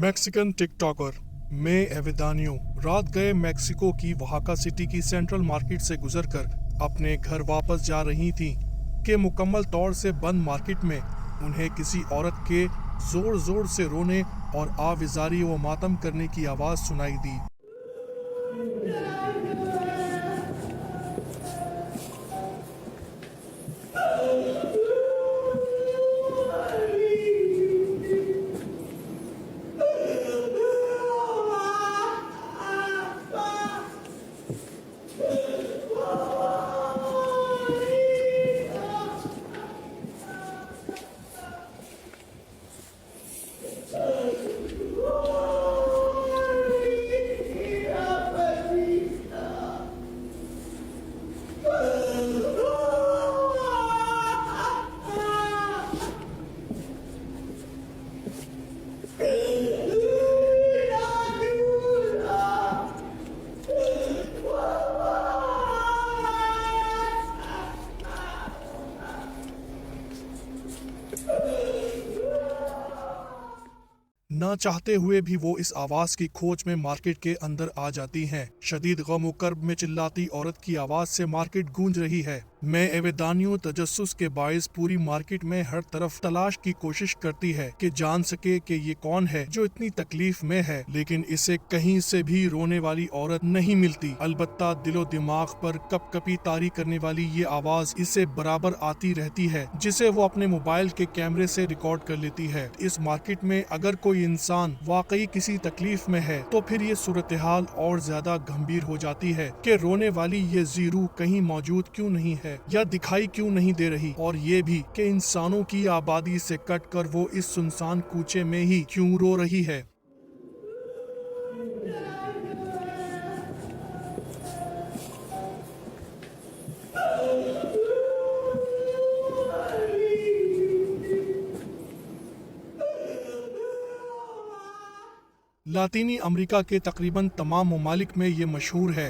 Mexican TikToker मे एवेदानियो रात गए Mexico की ओहाका सिटी की सेंट्रल मार्केट से गुजरकर अपने घर वापस जा रही थीं कि मुकम्मल तौर से बंद मार्केट में उन्हें किसी औरत के जोर जोर से रोने और आविजारी व मातम करने की आवाज सुनाई दी। ना चाहते हुए भी वो इस आवाज की खोज में मार्केट के अंदर आ जाती हैं। शदीद गम व कर्ब में चिल्लाती औरत की आवाज से मार्केट गूंज रही है। मैं एवेदानियो तजस्सुस के बायस पूरी मार्केट में हर तरफ तलाश की कोशिश करती है कि जान सके कि ये कौन है जो इतनी तकलीफ में है, लेकिन इसे कहीं से भी रोने वाली औरत नहीं मिलती। अलबत्ता दिलो दिमाग पर कपकपी तारी करने वाली ये आवाज इसे बराबर आती रहती है, जिसे वो अपने मोबाइल के कैमरे से रिकॉर्ड कर लेती है। इस मार्केट में अगर कोई इंसान वाकई किसी तकलीफ में है तो फिर ये सूरत हाल और ज्यादा गंभीर हो जाती है कि रोने वाली ये जीरू कहीं मौजूद क्यों नहीं है या दिखाई क्यों नहीं दे रही, और ये भी कि इंसानों की आबादी से कटकर वो इस सुनसान कूचे में ही क्यों रो रही है। लातीनी अमेरिका के तकरीबन तमाम ममालिक में ये मशहूर है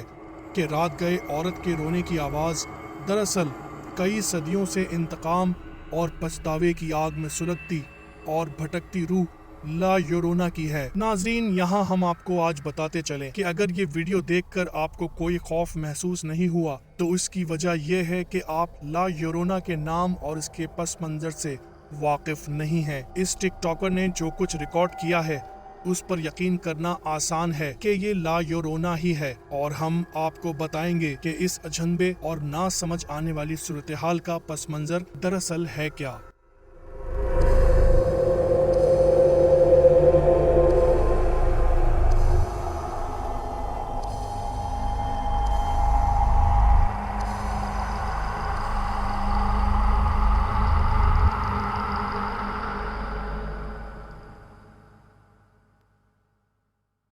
कि रात गए औरत के रोने की आवाज़ दरअसल कई सदियों से इंतकाम और पछतावे की आग में सुलगती और भटकती रूह ला योरोना की है। नाजरीन, यहाँ हम आपको आज बताते चले कि अगर ये वीडियो देखकर आपको कोई खौफ महसूस नहीं हुआ तो इसकी वजह यह है कि आप ला योरोना के नाम और इसके पस मंजर से वाकिफ नहीं हैं। इस टिकटॉकर ने जो कुछ रिकॉर्ड किया है उस पर यकीन करना आसान है कि ये ला योरोना ही है, और हम आपको बताएंगे कि इस अजनबे और ना समझ आने वाली सूरत हाल का पस मंजर दरअसल है क्या।